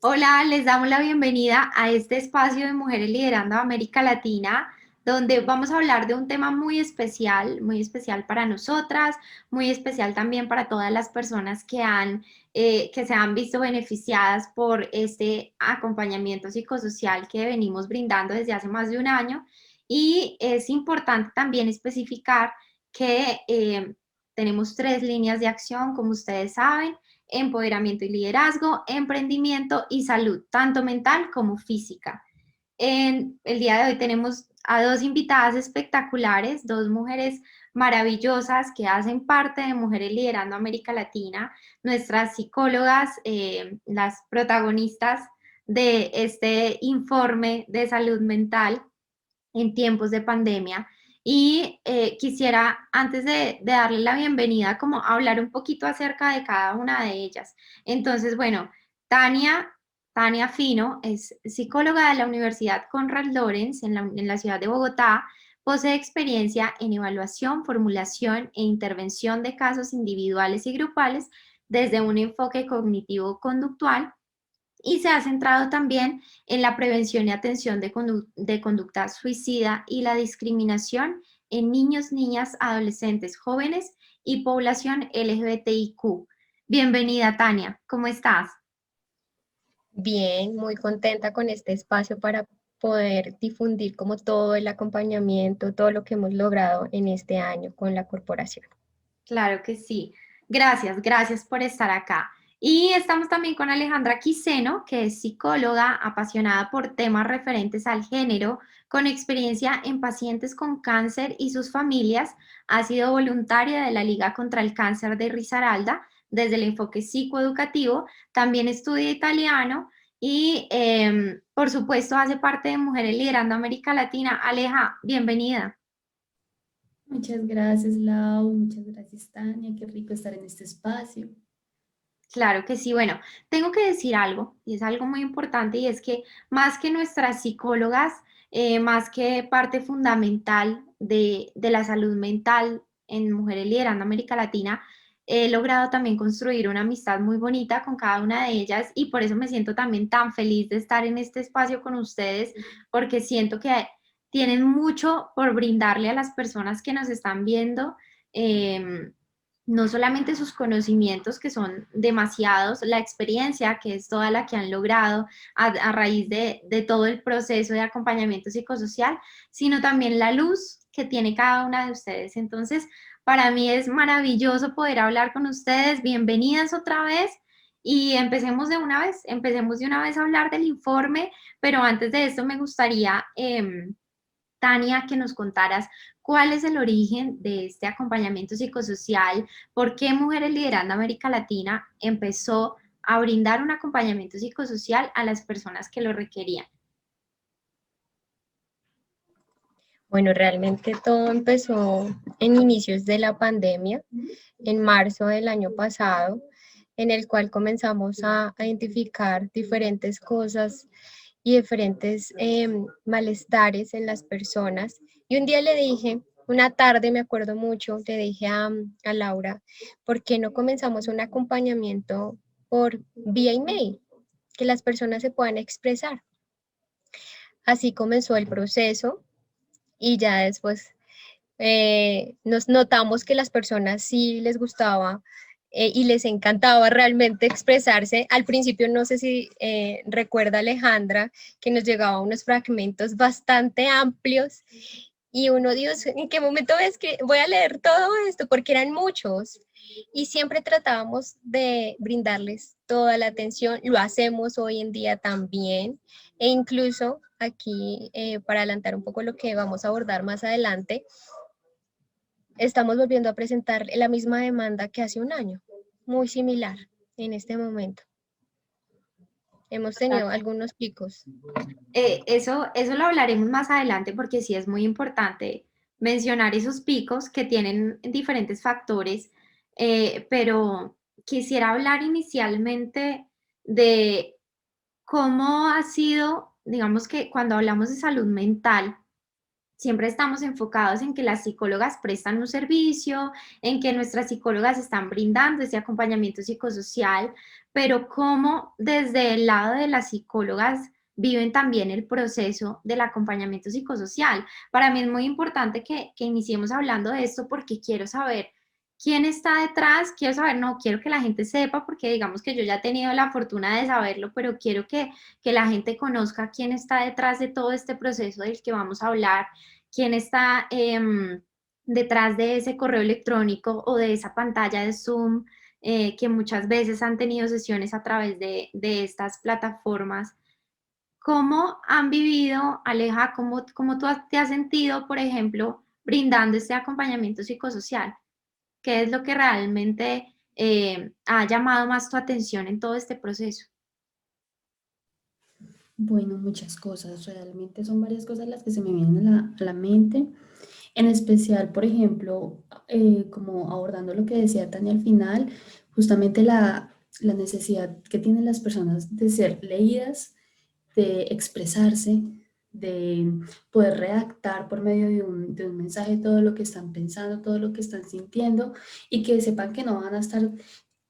Hola, les damos la bienvenida a este espacio de Mujeres Liderando América Latina, donde vamos a hablar de un tema muy especial para nosotras, muy especial también para todas las personas que se han visto beneficiadas por este acompañamiento psicosocial que venimos brindando desde hace más de un año. Y es importante también especificar que tenemos tres líneas de acción, como ustedes saben: empoderamiento y liderazgo, emprendimiento y salud, tanto mental como física. En el día de hoy tenemos a dos invitadas espectaculares, dos mujeres maravillosas que hacen parte de Mujeres Liderando América Latina, nuestras psicólogas, las protagonistas de este informe de salud mental en tiempos de pandemia. Y quisiera, antes de darle la bienvenida, como hablar un poquito acerca de cada una de ellas. Entonces, bueno, Tania, Tania Fino es psicóloga de la Universidad Conrad Lorenz en la ciudad de Bogotá. Posee experiencia en evaluación, formulación e intervención de casos individuales y grupales desde un enfoque cognitivo-conductual, y se ha centrado también en la prevención y atención de conducta suicida y la discriminación en niños, niñas, adolescentes, jóvenes y población LGBTIQ. Bienvenida, Tania, ¿cómo estás? Bien, muy contenta con este espacio para poder difundir como todo el acompañamiento, todo lo que hemos logrado en este año con la corporación. Claro que sí. Gracias, gracias por estar acá. Y estamos también con Alejandra Quiseno, que es psicóloga apasionada por temas referentes al género, con experiencia en pacientes con cáncer y sus familias. Ha sido voluntaria de la Liga contra el Cáncer de Risaralda desde el enfoque psicoeducativo. También estudia italiano y, por supuesto, hace parte de Mujeres Liderando América Latina. Aleja, bienvenida. Muchas gracias, Lau. Muchas gracias, Tania. Qué rico estar en este espacio. Claro que sí. Bueno, tengo que decir algo, y es algo muy importante, y es que más que nuestras psicólogas, más que parte fundamental de la salud mental en Mujeres Liderando América Latina, he logrado también construir una amistad muy bonita con cada una de ellas, y por eso me siento también tan feliz de estar en este espacio con ustedes, porque siento que tienen mucho por brindarle a las personas que nos están viendo. No solamente sus conocimientos, que son demasiados, la experiencia, que es toda la que han logrado a raíz de todo el proceso de acompañamiento psicosocial, sino también la luz que tiene cada una de ustedes. Entonces, para mí es maravilloso poder hablar con ustedes. Bienvenidas otra vez. Y empecemos de una vez a hablar del informe, pero antes de esto me gustaría, Tania, que nos contaras cuál es el origen de este acompañamiento psicosocial, por qué Mujeres Liderando América Latina empezó a brindar un acompañamiento psicosocial a las personas que lo requerían. Bueno, realmente todo empezó en inicios de la pandemia, en marzo del año pasado, en el cual comenzamos a identificar diferentes cosas y diferentes malestares en las personas. Y un día le dije, una tarde me acuerdo mucho, le dije a Laura, ¿por qué no comenzamos un acompañamiento por vía email? Que las personas se puedan expresar. Así comenzó el proceso y ya después nos notamos que las personas sí les gustaba y les encantaba realmente expresarse. Al principio, no sé si recuerda Alejandra, que nos llegaba unos fragmentos bastante amplios y uno, Dios, ¿en qué momento es que voy a leer todo esto? Porque eran muchos y siempre tratábamos de brindarles toda la atención. Lo hacemos hoy en día también e incluso aquí, para adelantar un poco lo que vamos a abordar más adelante, estamos volviendo a presentar la misma demanda que hace un año, muy similar en este momento. Hemos tenido algunos picos. Eso lo hablaremos más adelante, porque sí es muy importante mencionar esos picos que tienen diferentes factores, pero quisiera hablar inicialmente de cómo ha sido, digamos que cuando hablamos de salud mental, siempre estamos enfocados en que las psicólogas prestan un servicio, en que nuestras psicólogas están brindando ese acompañamiento psicosocial, pero cómo desde el lado de las psicólogas viven también el proceso del acompañamiento psicosocial. Para mí es muy importante que iniciemos hablando de esto porque quiero saber quién está detrás, quiero saber, no quiero que la gente sepa porque digamos que yo ya he tenido la fortuna de saberlo, pero quiero que la gente conozca quién está detrás de todo este proceso del que vamos a hablar, quién está detrás de ese correo electrónico o de esa pantalla de Zoom, que muchas veces han tenido sesiones a través de estas plataformas. ¿Cómo han vivido, Aleja, cómo te has sentido, por ejemplo, brindando este acompañamiento psicosocial? ¿Qué es lo que realmente ha llamado más tu atención en todo este proceso? Bueno, muchas cosas, realmente son varias cosas las que se me vienen a la mente. En especial, por ejemplo, como abordando lo que decía Tania al final, justamente la necesidad que tienen las personas de ser leídas, de expresarse, de poder redactar por medio de un mensaje todo lo que están pensando, todo lo que están sintiendo y que sepan que no van a estar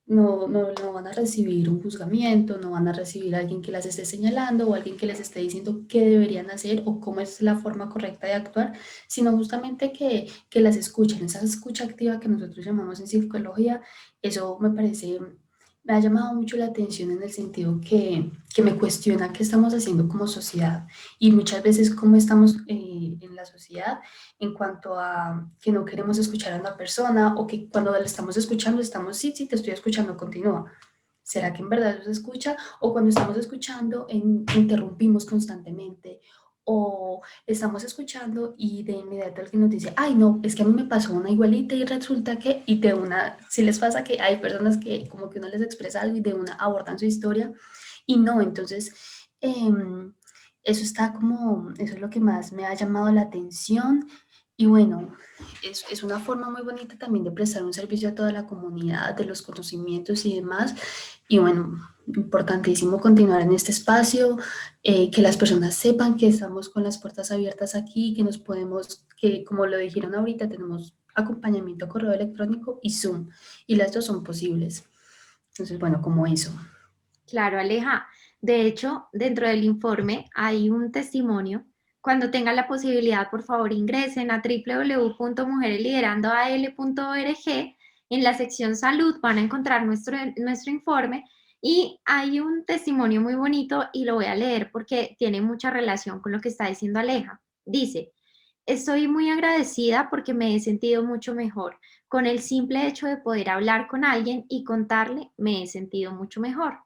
no van a recibir un juzgamiento, no van a recibir a alguien que las esté señalando o alguien que les esté diciendo qué deberían hacer o cómo es la forma correcta de actuar, sino justamente que las escuchen, esa escucha activa que nosotros llamamos en psicología, eso me parece, me ha llamado mucho la atención en el sentido que me cuestiona qué estamos haciendo como sociedad y muchas veces cómo estamos en la sociedad en cuanto a que no queremos escuchar a una persona o que cuando la estamos escuchando estamos, sí, sí, te estoy escuchando, continúa. ¿Será que en verdad nos escucha? O cuando estamos escuchando interrumpimos constantemente o estamos escuchando y de inmediato alguien nos dice, ay no, es que a mí me pasó una igualita y resulta que, y de una, si les pasa que hay personas que como que uno les expresa algo y de una abordan su historia y no, entonces eso está como, eso es lo que más me ha llamado la atención y bueno, es una forma muy bonita también de prestar un servicio a toda la comunidad, de los conocimientos y demás. Y bueno, importantísimo continuar en este espacio, que las personas sepan que estamos con las puertas abiertas aquí, que nos podemos, que como lo dijeron ahorita, tenemos acompañamiento a correo electrónico y Zoom, y las dos son posibles. Entonces, bueno, como eso. Claro, Aleja. De hecho, dentro del informe hay un testimonio. Cuando tengan la posibilidad, por favor, ingresen a www.mujeresliderandoal.org. En la sección salud van a encontrar nuestro informe y hay un testimonio muy bonito y lo voy a leer porque tiene mucha relación con lo que está diciendo Aleja. Dice, estoy muy agradecida porque me he sentido mucho mejor. Con el simple hecho de poder hablar con alguien y contarle, me he sentido mucho mejor.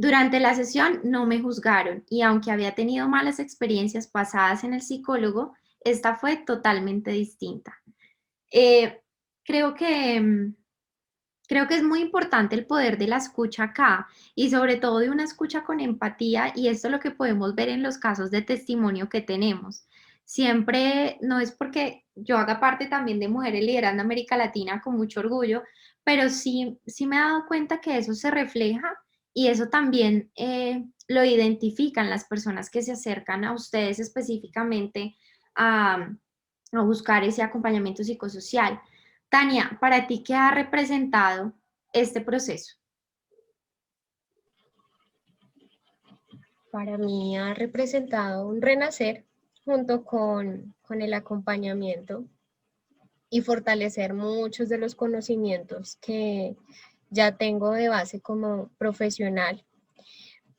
Durante la sesión no me juzgaron y aunque había tenido malas experiencias pasadas en el psicólogo, esta fue totalmente distinta. Eh, creo que, creo que es muy importante el poder de la escucha acá y sobre todo de una escucha con empatía y esto es lo que podemos ver en los casos de testimonio que tenemos. Siempre, no es porque yo haga parte también de Mujeres Liderando América Latina con mucho orgullo, pero sí me he dado cuenta que eso se refleja y eso también lo identifican las personas que se acercan a ustedes específicamente a, a buscar ese acompañamiento psicosocial. Tania, ¿para ti qué ha representado este proceso? Para mí ha representado un renacer junto con el acompañamiento y fortalecer muchos de los conocimientos que ya tengo de base como profesional.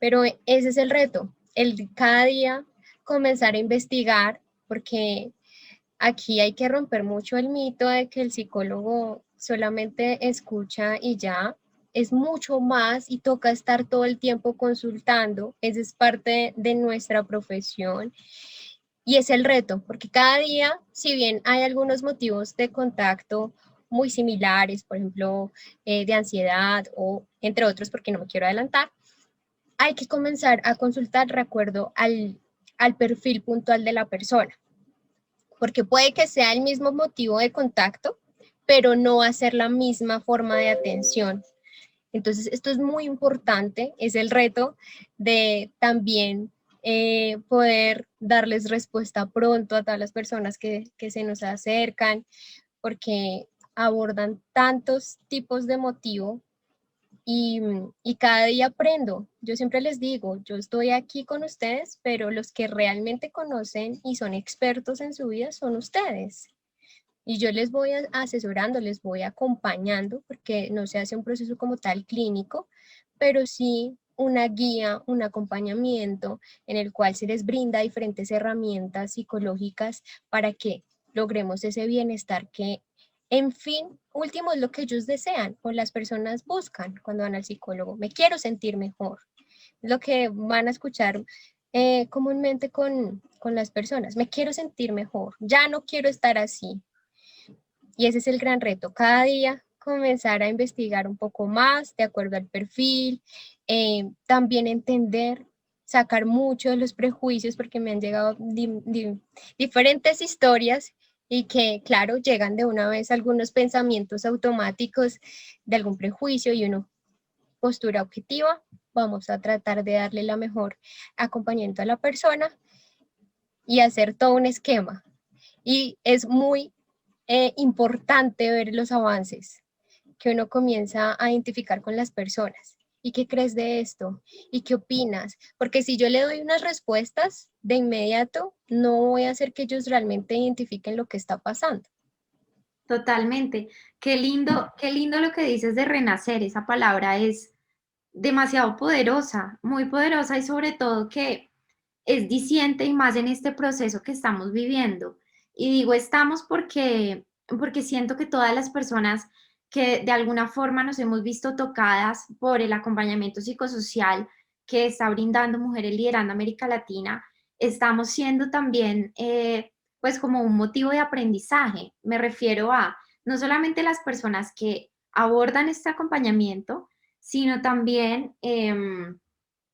Pero ese es el reto, el cada día comenzar a investigar, porque aquí hay que romper mucho el mito de que el psicólogo solamente escucha y ya. Es mucho más y toca estar todo el tiempo consultando. Esa es parte de nuestra profesión y es el reto, porque cada día, si bien hay algunos motivos de contacto muy similares, por ejemplo, de ansiedad o entre otros, porque no me quiero adelantar, hay que comenzar a consultar de acuerdo al perfil puntual de la persona, porque puede que sea el mismo motivo de contacto, pero no va a ser la misma forma de atención. Entonces, esto es muy importante, es el reto de también poder darles respuesta pronto a todas las personas que se nos acercan, porque abordan tantos tipos de motivo y cada día aprendo. Yo siempre les digo, yo estoy aquí con ustedes, pero los que realmente conocen y son expertos en su vida son ustedes. Y yo les voy asesorando, les voy acompañando, porque no se hace un proceso como tal clínico, pero sí una guía, un acompañamiento en el cual se les brinda diferentes herramientas psicológicas para que logremos ese bienestar que, en fin, último es lo que ellos desean o las personas buscan cuando van al psicólogo. Me quiero sentir mejor. Lo que van a escuchar comúnmente con las personas. Me quiero sentir mejor. Ya no quiero estar así. Y ese es el gran reto, cada día comenzar a investigar un poco más de acuerdo al perfil, también entender, sacar mucho de los prejuicios, porque me han llegado diferentes historias y que, claro, llegan de una vez algunos pensamientos automáticos de algún prejuicio y uno postura objetiva. Vamos a tratar de darle la mejor acompañamiento a la persona y hacer todo un esquema. Y es muy importante ver los avances que uno comienza a identificar con las personas. ¿Y qué crees de esto? ¿Y qué opinas? Porque si yo le doy unas respuestas de inmediato, no voy a hacer que ellos realmente identifiquen lo que está pasando. Totalmente. Qué lindo lo que dices de renacer. Esa palabra es demasiado poderosa, muy poderosa y sobre todo que es diciente y más en este proceso que estamos viviendo. Y digo estamos porque siento que todas las personas que de alguna forma nos hemos visto tocadas por el acompañamiento psicosocial que está brindando Mujeres Liderando América Latina, estamos siendo también pues como un motivo de aprendizaje. Me refiero a no solamente las personas que abordan este acompañamiento, sino también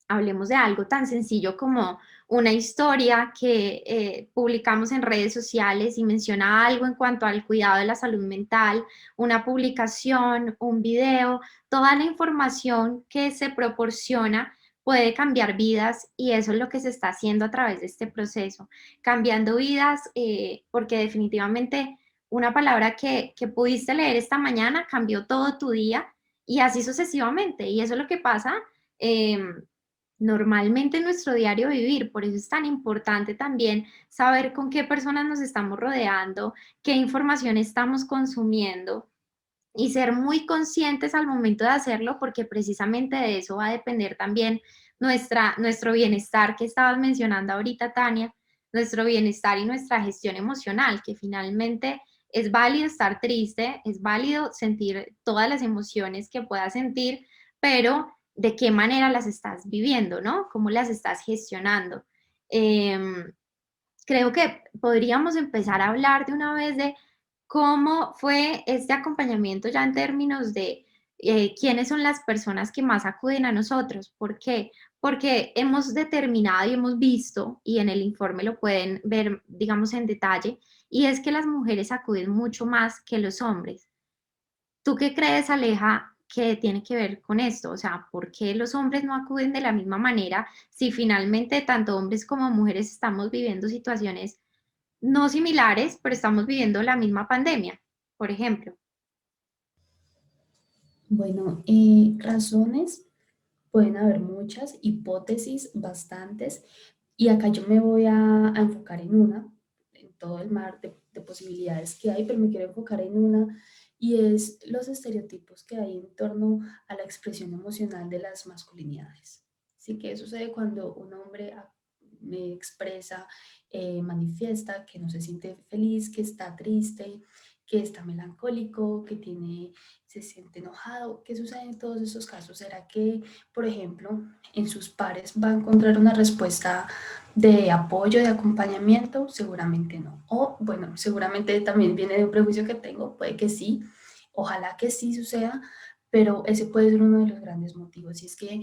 hablemos de algo tan sencillo como una historia que publicamos en redes sociales y menciona algo en cuanto al cuidado de la salud mental, una publicación, un video, toda la información que se proporciona puede cambiar vidas y eso es lo que se está haciendo a través de este proceso, cambiando vidas porque definitivamente una palabra que pudiste leer esta mañana cambió todo tu día y así sucesivamente y eso es lo que pasa. Eh, Normalmente en nuestro diario vivir, por eso es tan importante también saber con qué personas nos estamos rodeando, qué información estamos consumiendo y ser muy conscientes al momento de hacerlo, porque precisamente de eso va a depender también nuestro bienestar que estabas mencionando ahorita, Tania, nuestro bienestar y nuestra gestión emocional, que finalmente es válido estar triste, es válido sentir todas las emociones que puedas sentir, pero de qué manera las estás viviendo, ¿no? ¿Cómo las estás gestionando? Eh, Creo que podríamos empezar a hablar de una vez de cómo fue este acompañamiento ya en términos de quiénes son las personas que más acuden a nosotros. ¿Por qué? Porque hemos determinado y hemos visto, y en el informe lo pueden ver, digamos, en detalle, y es que las mujeres acuden mucho más que los hombres. ¿Tú qué crees, Aleja, que tiene que ver con esto? O sea, ¿por qué los hombres no acuden de la misma manera si finalmente tanto hombres como mujeres estamos viviendo situaciones no similares, pero estamos viviendo la misma pandemia, por ejemplo? Bueno, razones pueden haber muchas, hipótesis bastantes, y acá yo me voy a enfocar en una, en todo el mar de posibilidades que hay, pero me quiero enfocar en una, y es los estereotipos que hay en torno a la expresión emocional de las masculinidades. ¿Sí? ¿Qué sucede cuando un hombre me expresa, manifiesta que no se siente feliz, que está triste, que está melancólico, se siente enojado? ¿Qué sucede en todos esos casos? ¿Será que, por ejemplo, en sus pares va a encontrar una respuesta de apoyo, de acompañamiento? Seguramente no. O bueno, seguramente también viene de un prejuicio que tengo, puede que sí, ojalá que sí suceda, pero ese puede ser uno de los grandes motivos. Y es que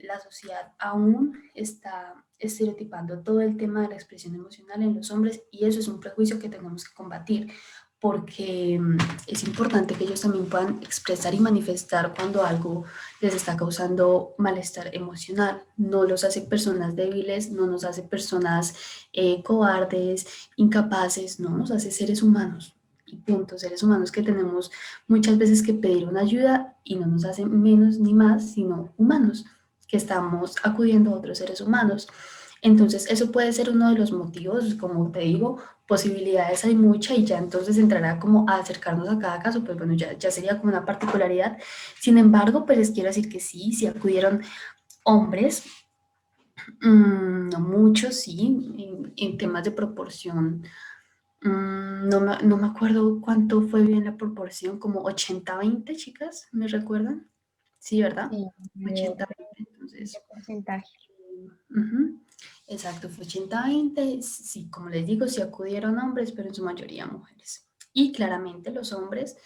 la sociedad aún está estereotipando todo el tema de la expresión emocional en los hombres, y eso es un prejuicio que tenemos que combatir, porque es importante que ellos también puedan expresar y manifestar cuando algo les está causando malestar emocional. No los hace personas débiles, no nos hace personas cobardes, incapaces, no, nos hace seres humanos. y punto. Seres humanos que tenemos muchas veces que pedir una ayuda y no nos hacen menos ni más, sino humanos, que estamos acudiendo a otros seres humanos. Entonces, eso puede ser uno de los motivos, como te digo, posibilidades hay muchas y ya entonces entrará como a acercarnos a cada caso, pues bueno, ya sería como una particularidad. Sin embargo, pues les quiero decir que sí, sí acudieron hombres, no muchos, sí, en temas de proporción. No me acuerdo cuánto fue bien la proporción, como 80-20, chicas, ¿me recuerdan? Sí, ¿verdad? Sí, de 80-20, ese entonces. porcentaje. Ujú. Exacto, fue 80-20. Sí, como les digo, sí acudieron hombres, pero en su mayoría mujeres. Y claramente los hombres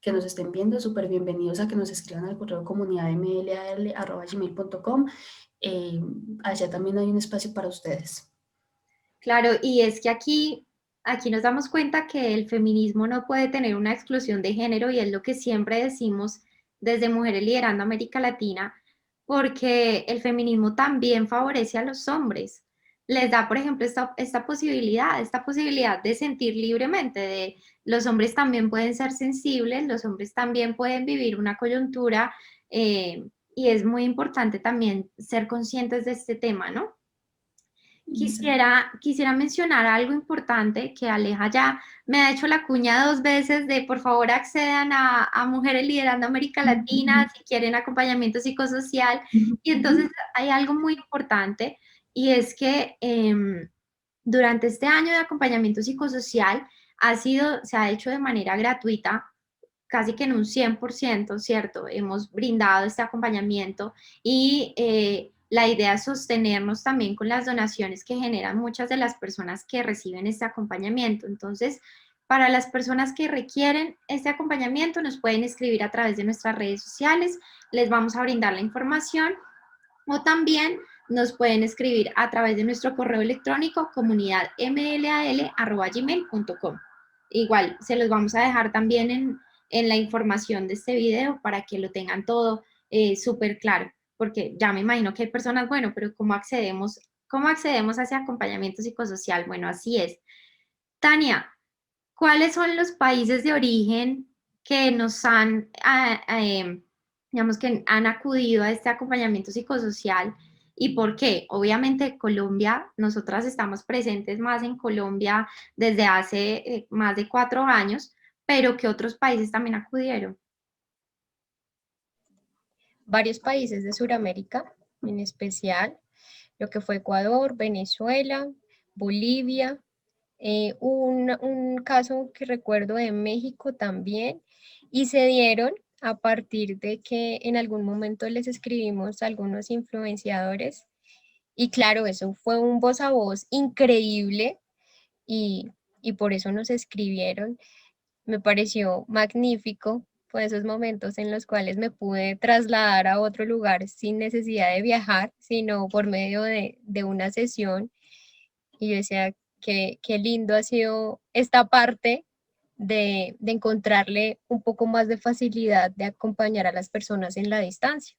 que nos estén viendo, súper bienvenidos a que nos escriban al correo comunidadmlal@gmail.com. Eh, Allá también hay un espacio para ustedes. Claro, y es que aquí nos damos cuenta que el feminismo no puede tener una exclusión de género y es lo que siempre decimos desde Mujeres Liderando América Latina, porque el feminismo también favorece a los hombres. Les da, por ejemplo, esta posibilidad de sentir libremente, de los hombres también pueden ser sensibles, los hombres también pueden vivir una coyuntura y es muy importante también ser conscientes de este tema, ¿no? Exacto. Quisiera mencionar algo importante que Aleja ya me ha hecho la cuña 2 veces de por favor accedan a Mujeres Liderando América Latina si quieren acompañamiento psicosocial. Y entonces hay algo muy importante y es que durante este año de acompañamiento psicosocial se ha hecho de manera gratuita, casi que en un 100%, ¿cierto? Hemos brindado este acompañamiento y la idea es sostenernos también con las donaciones que generan muchas de las personas que reciben este acompañamiento. Entonces, para las personas que requieren este acompañamiento, nos pueden escribir a través de nuestras redes sociales, les vamos a brindar la información o también nos pueden escribir a través de nuestro correo electrónico comunidadmlal@gmail.com. Igual, se los vamos a dejar también en la información de este video para que lo tengan todo súper claro, porque ya me imagino que hay personas, bueno, pero cómo accedemos a ese acompañamiento psicosocial? Bueno, así es. Tania, ¿cuáles son los países de origen que nos han, digamos que han acudido a este acompañamiento psicosocial y por qué? Obviamente Colombia, nosotras estamos presentes más en Colombia desde hace más de 4 años, pero ¿qué otros países también acudieron? Varios países de Sudamérica, en especial lo que fue Ecuador, Venezuela, Bolivia, un caso que recuerdo de México también, y se dieron a partir de que en algún momento les escribimos a algunos influenciadores y claro, eso fue un voz a voz increíble y, y por eso nos escribieron. Me pareció magnífico, fue esos momentos en los cuales me pude trasladar a otro lugar sin necesidad de viajar, sino por medio de una sesión. Y yo decía, qué lindo ha sido esta parte de encontrarle un poco más de facilidad de acompañar a las personas en la distancia.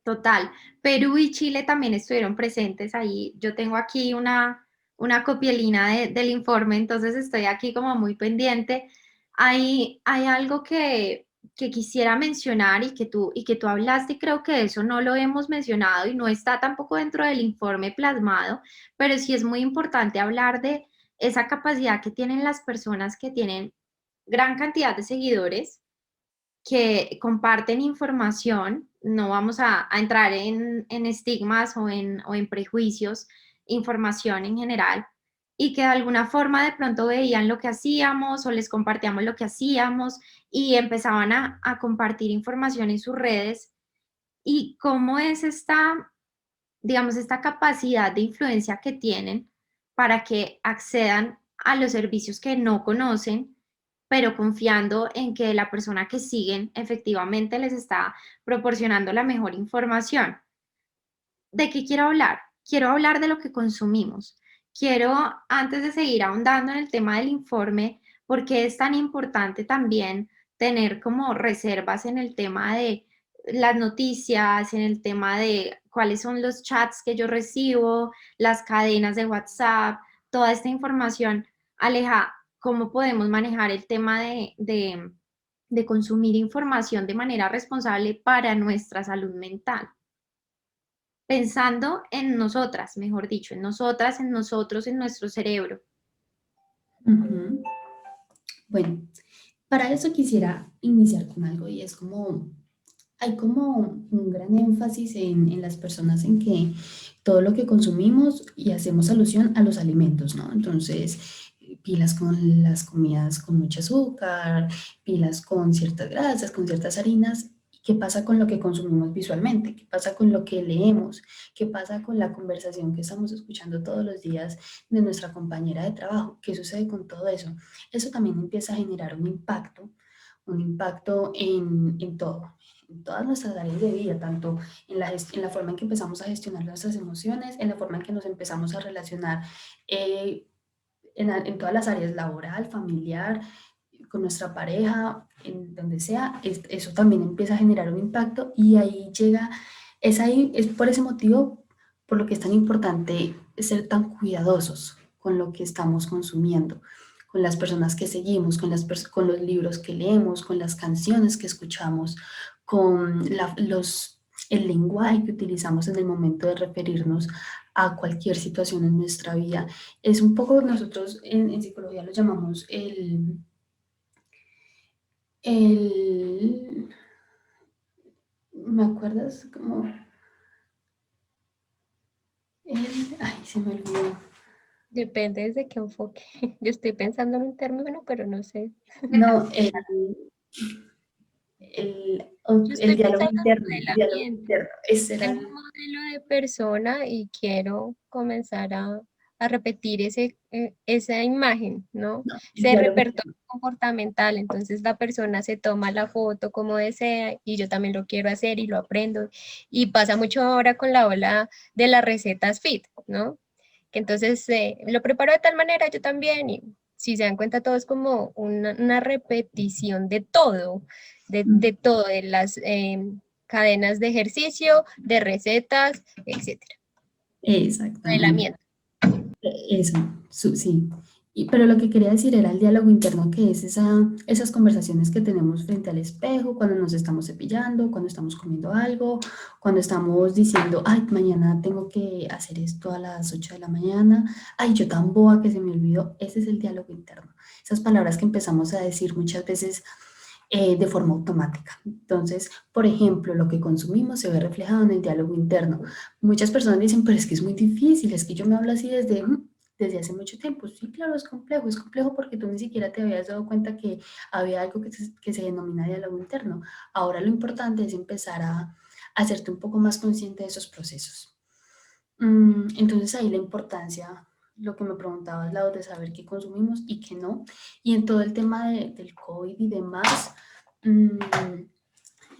Total. Perú y Chile también estuvieron presentes ahí. Yo tengo aquí una copielina del informe, entonces estoy aquí como muy pendiente. Hay algo que quisiera mencionar y que tú hablaste y creo que eso no lo hemos mencionado y no está tampoco dentro del informe plasmado, pero sí es muy importante hablar de esa capacidad que tienen las personas que tienen gran cantidad de seguidores que comparten información, no vamos a entrar en estigmas o en prejuicios, información en general, y que de alguna forma de pronto veían lo que hacíamos o les compartíamos lo que hacíamos y empezaban a compartir información en sus redes y cómo es esta, digamos, esta capacidad de influencia que tienen para que accedan a los servicios que no conocen, pero confiando en que la persona que siguen efectivamente les está proporcionando la mejor información. ¿De qué quiero hablar? Quiero hablar de lo que consumimos. Quiero, antes de seguir ahondando en el tema del informe, porque es tan importante también tener como reservas en el tema de las noticias, en el tema de cuáles son los chats que yo recibo, las cadenas de WhatsApp, toda esta información. Aleja, cómo podemos manejar el tema de consumir información de manera responsable para nuestra salud mental. Pensando en nosotras, mejor dicho, en nosotras, en nosotros, en nuestro cerebro. Ujú. Bueno, para eso quisiera iniciar con algo y es como, hay como un gran énfasis en las personas en que todo lo que consumimos y hacemos alusión a los alimentos, ¿no? Entonces, pilas con las comidas con mucho azúcar, pilas con ciertas grasas, con ciertas harinas. ¿Y qué pasa con lo que consumimos visualmente? ¿Qué pasa con lo que leemos? ¿Qué pasa con la conversación que estamos escuchando todos los días de nuestra compañera de trabajo? ¿Qué sucede con todo eso? Eso también empieza a generar un impacto en todo, en todas nuestras áreas de vida, tanto en la forma en que empezamos a gestionar nuestras emociones, en la forma en que nos empezamos a relacionar eh, en todas las áreas, laboral, familiar, con nuestra pareja, en donde sea, eso también empieza a generar un impacto y ahí llega, es por ese motivo por lo que es tan importante ser tan cuidadosos con lo que estamos consumiendo, con las personas que seguimos, con los libros que leemos, con las canciones que escuchamos, con el lenguaje que utilizamos en el momento de referirnos a cualquier situación en nuestra vida. Es un poco, nosotros en psicología lo llamamos el, ¿me acuerdas? Como ay, se me olvidó. Depende desde qué enfoque. Yo estoy pensando en un término, pero no sé. No, Yo el estoy diálogo pensando en interno, el diálogo modelamiento. interno, ese era Tengo un modelo de persona y quiero comenzar a repetir esa imagen, ¿no? no, el Ese diálogo repertorio interno. comportamental. Entonces la persona se toma la foto como desea y yo también lo quiero hacer y lo aprendo. Y pasa mucho ahora con la ola de las recetas fit, ¿no? Que entonces lo preparo de tal manera, yo también. Y si se dan cuenta, todo es como una repetición de todo, de las cadenas de ejercicio, de recetas, etcétera. Exactamente. Modelamiento. Eso, sí. Pero lo que quería decir era el diálogo interno, que es esas conversaciones que tenemos frente al espejo, cuando nos estamos cepillando, cuando estamos comiendo algo, cuando estamos diciendo, ay, mañana tengo que hacer esto a las 8 de la mañana, ay, yo tan boba que se me olvidó. Ese es el diálogo interno. Esas palabras que empezamos a decir muchas veces de forma automática. Entonces, por ejemplo, lo que consumimos se ve reflejado en el diálogo interno. Muchas personas dicen, pero es que es muy difícil, es que yo me hablo así desde hace mucho tiempo. Sí, claro, es complejo porque tú ni siquiera te habías dado cuenta que había algo que se denomina diálogo interno. Ahora lo importante es empezar a hacerte un poco más consciente de esos procesos. Entonces ahí la importancia, lo que me preguntabas, Lau, de saber qué consumimos y qué no. Y en todo el tema del COVID y demás, mm,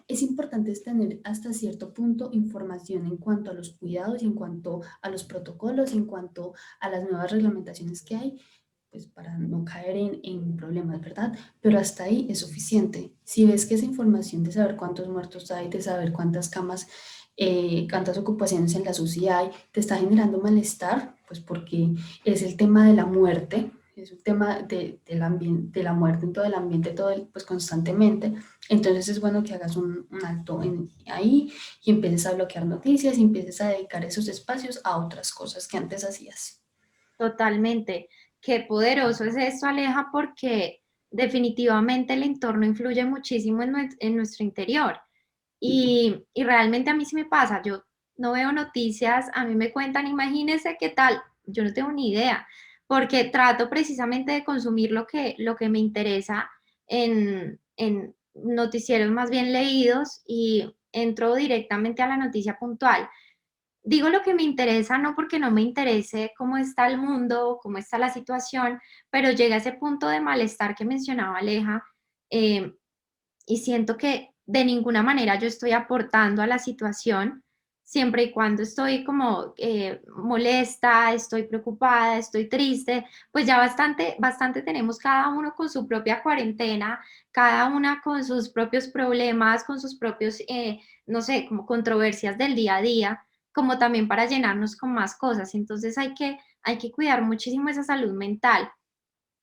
es importante tener hasta cierto punto información en cuanto a los cuidados y en cuanto a los protocolos, en cuanto a las nuevas reglamentaciones que hay, pues para no caer en problemas, ¿verdad? Pero hasta ahí es suficiente. Si ves que esa información de saber cuántos muertos hay, de saber cuántas camas, cuántas ocupaciones en la UCI hay, te está generando malestar, pues porque es el tema de la muerte, es un tema del ambiente, de la muerte en todo el ambiente, pues constantemente. Entonces es bueno que hagas un alto ahí y empieces a bloquear noticias y empieces a dedicar esos espacios a otras cosas que antes hacías. Totalmente. Qué poderoso es esto, Aleja, porque definitivamente el entorno influye muchísimo en nuestro interior. Y realmente a mí sí me pasa, yo no veo noticias, a mí me cuentan, imagínese qué tal, yo no tengo ni idea, porque trato precisamente de consumir lo que me interesa en noticieros más bien leídos y entro directamente a la noticia puntual. Digo lo que me interesa, no porque no me interese cómo está el mundo, cómo está la situación, pero llega ese punto de malestar que mencionaba Aleja, eh, y siento que de ninguna manera yo estoy aportando a la situación, siempre y cuando estoy como molesta, estoy preocupada, estoy triste, pues ya bastante, bastante tenemos cada uno con su propia cuarentena, cada una con sus propios problemas, con sus propios, no sé, como controversias del día a día, como también para llenarnos con más cosas. Entonces hay que cuidar muchísimo esa salud mental.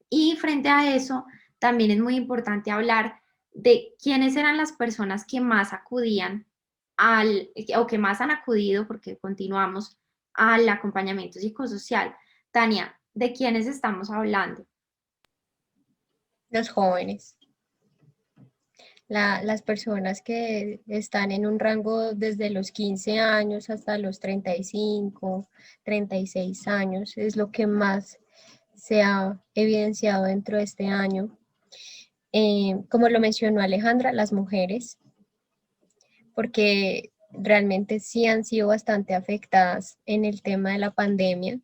Y frente a eso, también es muy importante hablar de quiénes eran las personas que más acudían o que más han acudido, porque continuamos, al acompañamiento psicosocial. Tania, ¿de quiénes estamos hablando? Los jóvenes, las personas que están en un rango desde los 15 años hasta los 35, 36 años, es lo que más se ha evidenciado dentro de este año. Como lo mencionó Alejandra, las mujeres, porque realmente sí han sido bastante afectadas en el tema de la pandemia,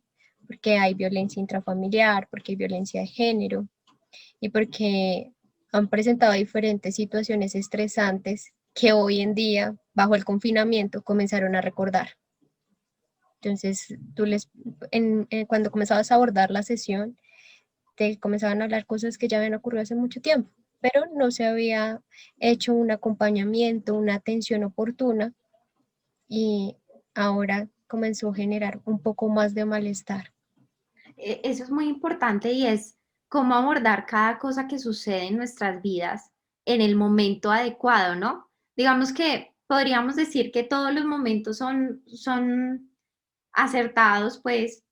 porque hay violencia intrafamiliar, porque hay violencia de género y porque han presentado diferentes situaciones estresantes que hoy en día, bajo el confinamiento, comenzaron a recordar. Entonces, cuando comenzabas a abordar la sesión, te comenzaban a hablar cosas que ya habían ocurrido hace mucho tiempo, pero no se había hecho un acompañamiento, una atención oportuna y ahora comenzó a generar un poco más de malestar. Eso es muy importante y es cómo abordar cada cosa que sucede en nuestras vidas en el momento adecuado, ¿no? Digamos que podríamos decir que todos los momentos son acertados, pues,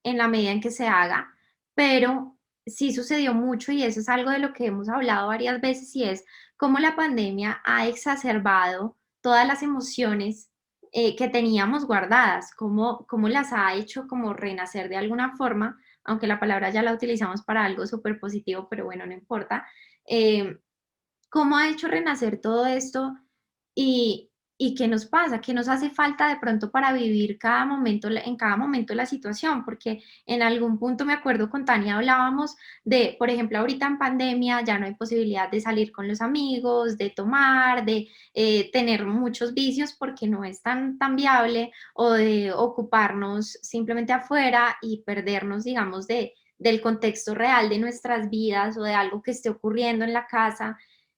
en la medida en que se haga, pero sí sucedió mucho y eso es algo de lo que hemos hablado varias veces y es cómo la pandemia ha exacerbado todas las emociones que teníamos guardadas, cómo las ha hecho como renacer de alguna forma, aunque la palabra ya la utilizamos para algo súper positivo, pero bueno, no importa. Eh, ¿Cómo ha hecho renacer todo esto y qué nos pasa? ¿Qué nos hace falta de pronto para vivir cada momento, en cada momento la situación? Porque en algún punto me acuerdo con Tania hablábamos de, por ejemplo, ahorita en pandemia ya no hay posibilidad de salir con los amigos, de tomar, de tener muchos vicios porque no es tan viable o de ocuparnos simplemente afuera y perdernos, digamos, del contexto real de nuestras vidas o de algo que esté ocurriendo en la casa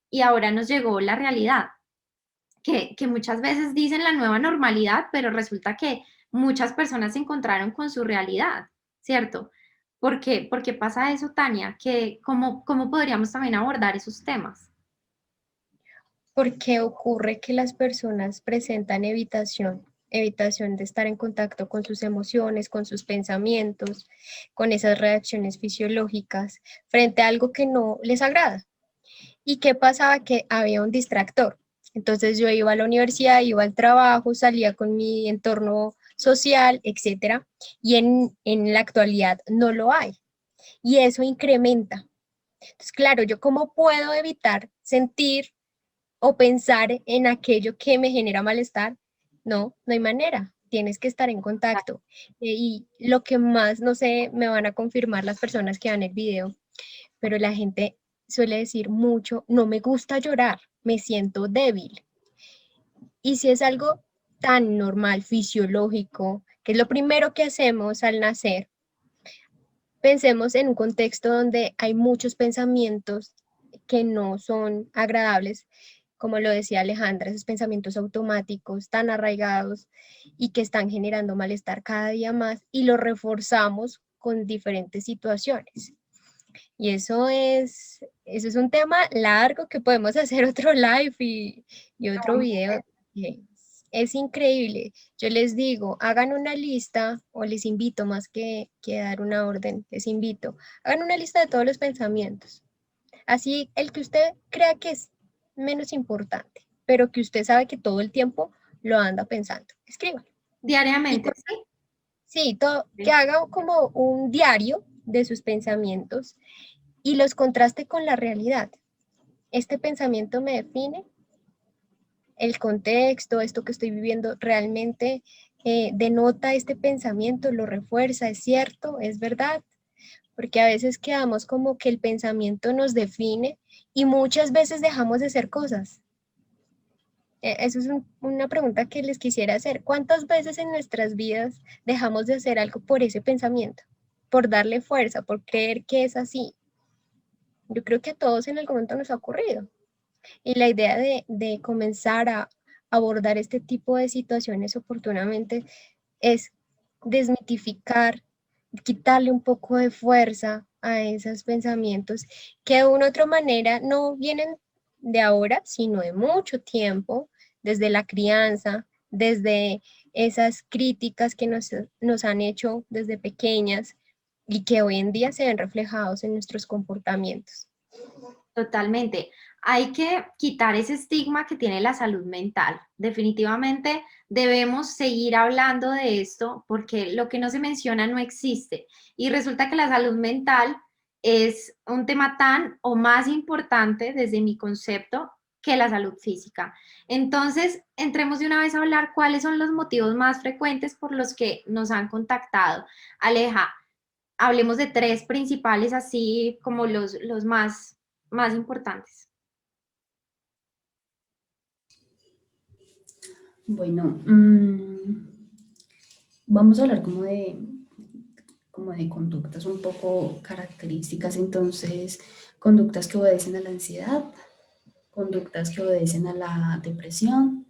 y ahora nos llegó la realidad, que muchas veces dicen la nueva normalidad, pero resulta que muchas personas se encontraron con su realidad, ¿cierto? ¿Por qué pasa eso, Tania? ¿Cómo podríamos también abordar esos temas? Porque ocurre que las personas presentan evitación de estar en contacto con sus emociones, con sus pensamientos, con esas reacciones fisiológicas frente a algo que no les agrada. ¿Y qué pasaba? Que había un distractor. Entonces yo iba a la universidad, iba al trabajo, salía con mi entorno social, etcétera, y en la actualidad no lo hay. Y eso incrementa. Entonces, claro, yo cómo puedo evitar sentir o pensar en aquello que me genera malestar, no, no hay manera. Tienes que estar en contacto. Y lo que más, no sé, me van a confirmar las personas que dan el video, pero la gente suele decir mucho, no me gusta llorar, me siento débil. Y si es algo tan normal, fisiológico, que es lo primero que hacemos al nacer, pensemos en un contexto donde hay muchos pensamientos que no son agradables, como lo decía Alejandra, esos pensamientos automáticos tan arraigados y que están generando malestar cada día más y lo reforzamos con diferentes situaciones. Y eso es un tema largo que podemos hacer otro live y otro video. Es increíble. Yo les digo, hagan una lista, o les invito más que dar una orden, les invito, hagan una lista de todos los pensamientos. Así el que usted crea que es menos importante, pero que usted sabe que todo el tiempo lo anda pensando. Escriban. Y Diariamente, ¿sí? sí, que haga como un diario de sus pensamientos y los contraste con la realidad. Este pensamiento me define, el contexto, esto que estoy viviendo realmente denota este pensamiento, lo refuerza, es cierto, es verdad, porque a veces quedamos como que el pensamiento nos define y muchas veces dejamos de hacer cosas. Eso es una pregunta que les quisiera hacer. ¿Cuántas veces en nuestras vidas dejamos de hacer algo por ese pensamiento? Por darle fuerza, por creer que es así. Yo creo que a todos en algún momento nos ha ocurrido. Y la idea de comenzar a abordar este tipo de situaciones oportunamente es desmitificar quitarle un poco de fuerza a esos pensamientos que de una u otra manera no vienen de ahora, sino de mucho tiempo, desde la crianza, desde esas críticas que nos han hecho desde pequeñas y que hoy en día se ven reflejados en nuestros comportamientos. Totalmente. Hay que quitar ese estigma que tiene la salud mental. Definitivamente debemos seguir hablando de esto porque lo que no se menciona no existe. Y resulta que la salud mental es un tema tan o más importante desde mi concepto que la salud física. Entonces, entremos de una vez a hablar cuáles son los motivos más frecuentes por los que nos han contactado. Aleja, hablemos de tres principales, así como los más importantes. Bueno, vamos a hablar como de conductas un poco características, entonces, conductas que obedecen a la ansiedad, conductas que obedecen a la depresión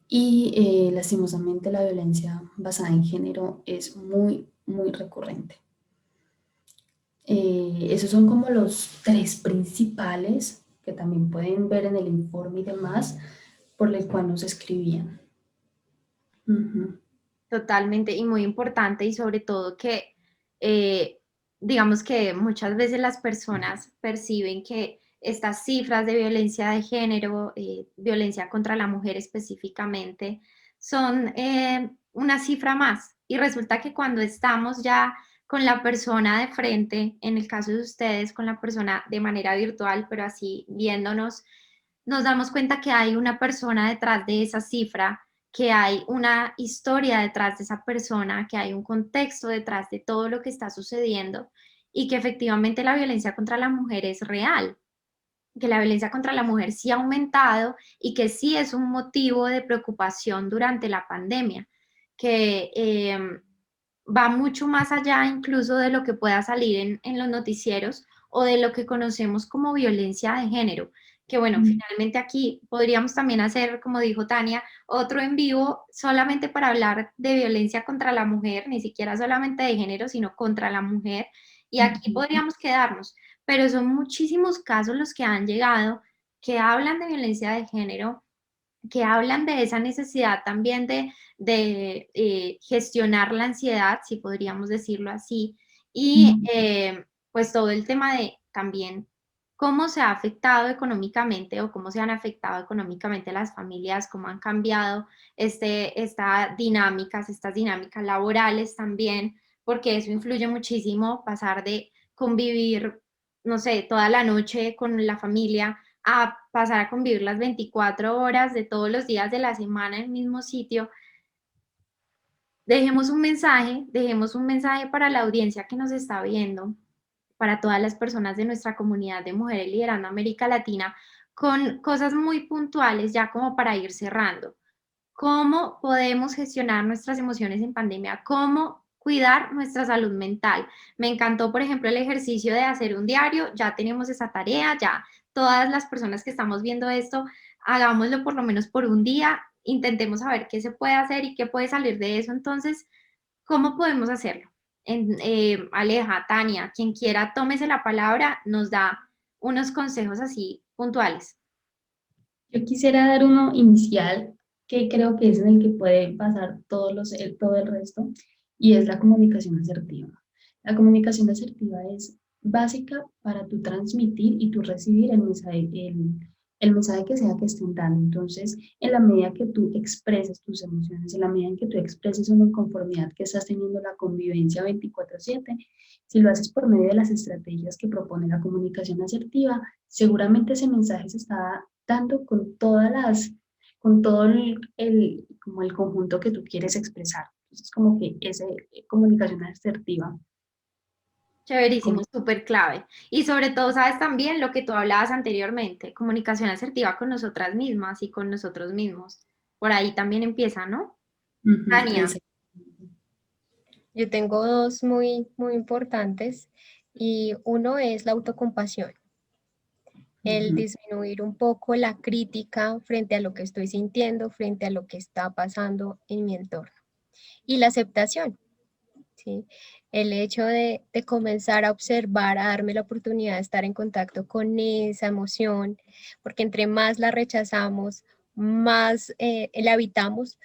y lastimosamente la violencia basada en género es muy recurrente. Esos son como los tres principales que también pueden ver en el informe y demás por el cual nos escribían. Ujú. Totalmente y muy importante y sobre todo que eh, digamos que muchas veces las personas perciben que estas cifras de violencia de género, violencia contra la mujer específicamente, son una cifra más y resulta que cuando estamos ya con la persona de frente, en el caso de ustedes, con la persona de manera virtual, pero así viéndonos, nos damos cuenta que hay una persona detrás de esa cifra, que hay una historia detrás de esa persona, que hay un contexto detrás de todo lo que está sucediendo y que efectivamente la violencia contra la mujer es real, que la violencia contra la mujer sí ha aumentado y que sí es un motivo de preocupación durante la pandemia, que va mucho más allá incluso de lo que pueda salir en los noticieros o de lo que conocemos como violencia de género. Que bueno, finalmente aquí podríamos también hacer, como dijo Tania, otro en vivo solamente para hablar de violencia contra la mujer, ni siquiera solamente de género, sino contra la mujer. Y aquí podríamos quedarnos, pero son muchísimos casos los que han llegado que hablan de violencia de género, que hablan de esa necesidad también de gestionar la ansiedad, si podríamos decirlo así, y pues todo el tema de también cómo se ha afectado económicamente o cómo se han afectado económicamente las familias, cómo han cambiado estas dinámicas laborales también, porque eso influye muchísimo, pasar de convivir, no sé, toda la noche con la familia a pasar a convivir las 24 horas de todos los días de la semana en el mismo sitio. Dejemos un mensaje para la audiencia que nos está viendo, para todas las personas de nuestra comunidad de Mujeres Liderando América Latina, con cosas muy puntuales ya como para ir cerrando. ¿Cómo podemos gestionar nuestras emociones en pandemia? ¿Cómo cuidar nuestra salud mental? Me encantó, por ejemplo, el ejercicio de hacer un diario. Ya tenemos esa tarea, ya todas las personas que estamos viendo esto, hagámoslo por lo menos por un día, intentemos saber qué se puede hacer y qué puede salir de eso. Entonces, ¿cómo podemos hacerlo? Aleja, Tania, quien quiera, tómese la palabra, nos da unos consejos así puntuales. Yo quisiera dar uno inicial que creo que es en el que puede pasar todo el resto y es la comunicación asertiva. La comunicación asertiva es básica para tú transmitir y tú recibir el mensaje que sea que estén dando. Entonces, en la medida que tú expreses tus emociones, en la medida en que tú expreses una inconformidad que estás teniendo la convivencia 24/7, si lo haces por medio de las estrategias que propone la comunicación asertiva, seguramente ese mensaje se está dando con todo como el conjunto que tú quieres expresar. Entonces, como que esa comunicación asertiva. Chéverísimo, súper clave. Y sobre todo, sabes también lo que tú hablabas anteriormente, comunicación asertiva con nosotras mismas y con nosotros mismos. Por ahí también empieza, ¿no? Tania, Yo tengo dos muy importantes y uno es la autocompasión, el disminuir un poco la crítica frente a lo que estoy sintiendo, frente a lo que está pasando en mi entorno. Y la aceptación. ¿sí? El hecho de comenzar a observar, a darme la oportunidad de estar en contacto con esa emoción, porque entre más la rechazamos, más la evitamos,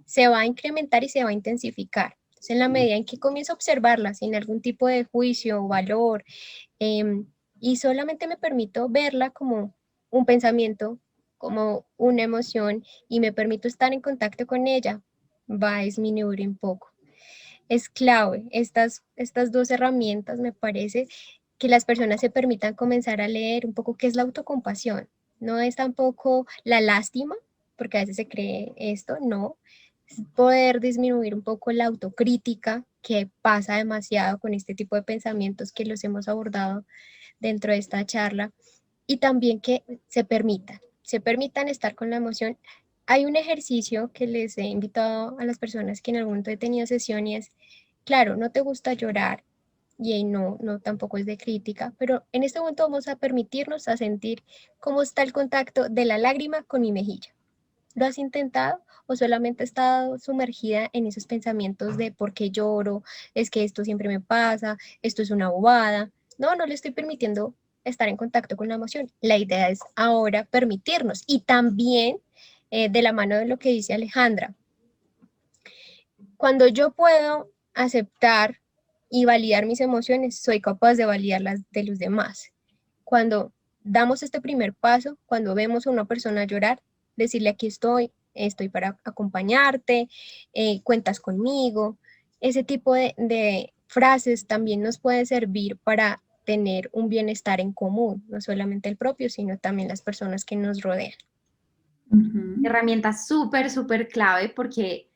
se va a incrementar y se va a intensificar. Entonces, en la medida en que comienzo a observarla sin algún tipo de juicio o valor, em, y solamente me permito verla como un pensamiento, como una emoción, y me permito estar en contacto con ella, va a disminuir un poco. Es clave estas dos herramientas, me parece, que las personas se permitan comenzar a leer un poco qué es la autocompasión. No es tampoco la lástima, porque a veces se cree esto, no. Es poder disminuir un poco la autocrítica, que pasa demasiado con este tipo de pensamientos que los hemos abordado dentro de esta charla, y también que se permitan estar con la emoción. Hay un ejercicio que les he invitado a las personas que en algún momento he tenido sesión y es, claro, no te gusta llorar y ahí no, no tampoco es de crítica, pero en este momento vamos a permitirnos a sentir cómo está el contacto de la lágrima con mi mejilla. ¿Lo has intentado o solamente has estado sumergida en esos pensamientos de por qué lloro, es que esto siempre me pasa, esto es una bobada? No, no le estoy permitiendo estar en contacto con la emoción. La idea es ahora permitirnos y también de la mano de lo que dice Alejandra, cuando yo puedo aceptar y validar mis emociones, soy capaz de validar las de los demás. Cuando damos este primer paso, cuando vemos a una persona llorar, decirle aquí estoy para acompañarte, cuentas conmigo. Ese tipo de frases también nos puede servir para tener un bienestar en común, no solamente el propio, sino también las personas que nos rodean. Herramienta súper, súper clave porque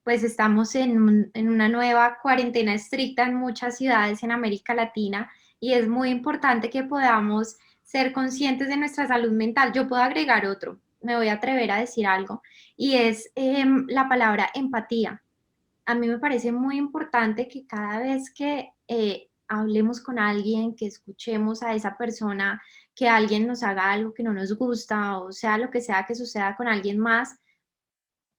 pues estamos en una nueva cuarentena estricta en muchas ciudades en América Latina y es muy importante que podamos ser conscientes de nuestra salud mental. Yo puedo agregar otro, me voy a atrever a decir algo, y es la palabra empatía. A mí me parece muy importante que cada vez que hablemos con alguien, que escuchemos a esa persona, que alguien nos haga algo que no nos gusta o sea lo que sea que suceda con alguien más,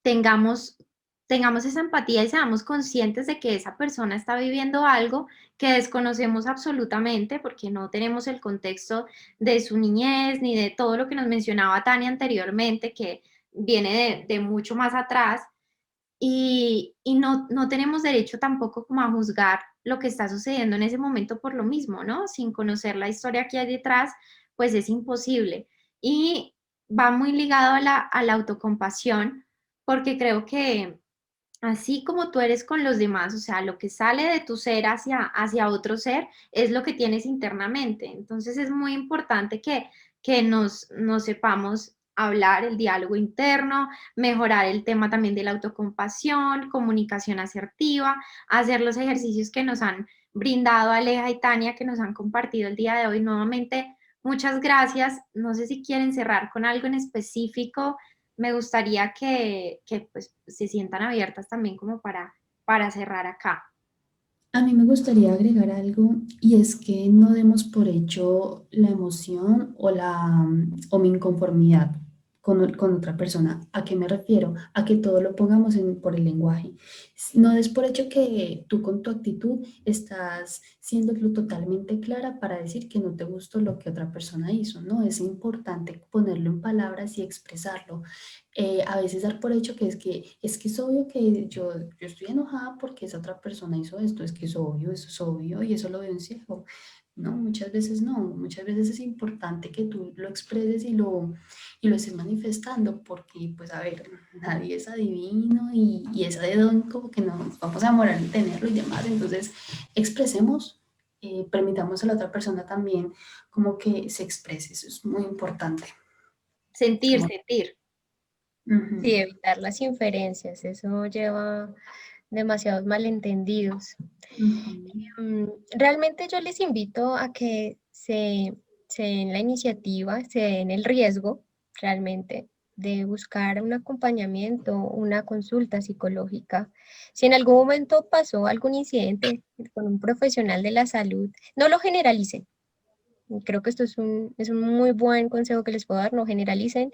tengamos, tengamos esa empatía y seamos conscientes de que esa persona está viviendo algo que desconocemos absolutamente porque no tenemos el contexto de su niñez ni de todo lo que nos mencionaba Tania anteriormente, que viene de mucho más atrás y no tenemos derecho tampoco como a juzgar lo que está sucediendo en ese momento por lo mismo, ¿no? Sin conocer la historia que hay detrás, pues es imposible. Y va muy ligado a la autocompasión, porque creo que así como tú eres con los demás, o sea, lo que sale de tu ser hacia otro ser es lo que tienes internamente. Entonces es muy importante que nos sepamos hablar el diálogo interno, mejorar el tema también de la autocompasión, comunicación asertiva, hacer los ejercicios que nos han brindado Aleja y Tania, que nos han compartido el día de hoy. Nuevamente, muchas gracias. No sé si quieren cerrar con algo en específico. Me gustaría que pues, se sientan abiertas también como para cerrar acá. A mí me gustaría agregar algo y es que no demos por hecho la emoción o mi inconformidad con otra persona. ¿A qué me refiero? A que todo lo pongamos por el lenguaje. No des por hecho que tú con tu actitud estás siendo totalmente clara para decir que no te gustó lo que otra persona hizo. No, es importante ponerlo en palabras y expresarlo. A veces dar por hecho que es obvio que yo estoy enojada porque esa otra persona hizo esto, es que es obvio, eso es obvio y eso lo veo en ciego. No, muchas veces no, muchas veces es importante que tú lo expreses y lo estés manifestando porque, pues, a ver, nadie es adivino y ese de don como que nos vamos a morar en tenerlo y demás, entonces expresemos, permitamos a la otra persona también como que se exprese, eso es muy importante. Sentir, Como, sentir. Sí, ujú, evitar las inferencias, eso lleva demasiados malentendidos. ujú. Realmente yo les invito a que se den la iniciativa, se den el riesgo realmente de buscar un acompañamiento, una consulta psicológica. Si en algún momento pasó algún incidente con un profesional de la salud, no lo generalicen. Creo que esto es un muy buen consejo que les puedo dar, no generalicen.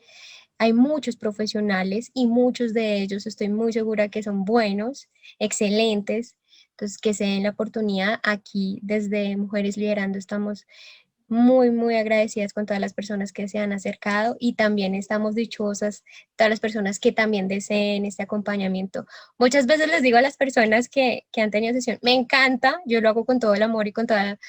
Hay muchos profesionales y muchos de ellos estoy muy segura que son buenos, excelentes. Entonces, que se den la oportunidad. Aquí desde Mujeres Liderando estamos muy, muy agradecidas con todas las personas que se han acercado y también estamos dichosas, todas las personas que también deseen este acompañamiento. Muchas veces les digo a las personas que han tenido sesión, me encanta, yo lo hago con todo el amor y con toda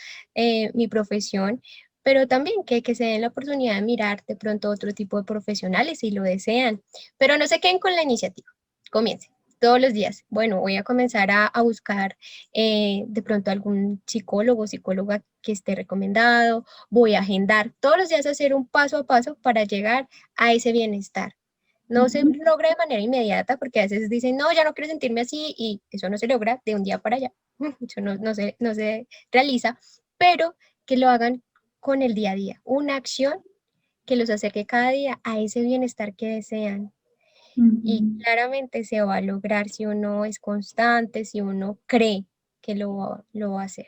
mi profesión, pero también que se den la oportunidad de mirar de pronto otro tipo de profesionales si lo desean, pero no se queden con la iniciativa, comiencen. Todos los días, bueno, voy a comenzar a buscar de pronto algún psicólogo o psicóloga que esté recomendado, voy a agendar todos los días, hacer un paso a paso para llegar a ese bienestar. No se logra de manera inmediata porque a veces dicen, no, ya no quiero sentirme así y eso no se logra de un día para allá. Eso no se realiza, pero que lo hagan con el día a día, una acción que los acerque cada día a ese bienestar que desean. Y claramente se va a lograr si uno es constante, si uno cree que lo va a hacer.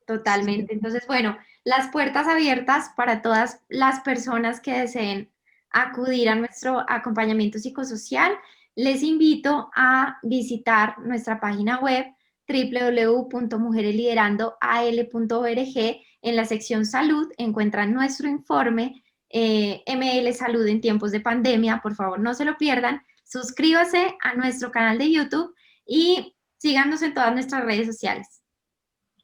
Totalmente. Entonces, bueno, las puertas abiertas para todas las personas que deseen acudir a nuestro acompañamiento psicosocial. Les invito a visitar nuestra página web www.mujeresliderandoal.org. En la sección salud encuentran nuestro informe ML Salud en tiempos de pandemia. Por favor, no se lo pierdan. Suscríbase a nuestro canal de YouTube y síganos en todas nuestras redes sociales.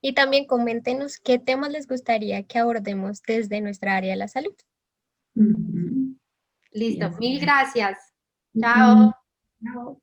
Y también coméntenos qué temas les gustaría que abordemos desde nuestra área de la salud. Listo, Yes. mil gracias. Ujú. Chao. Chao.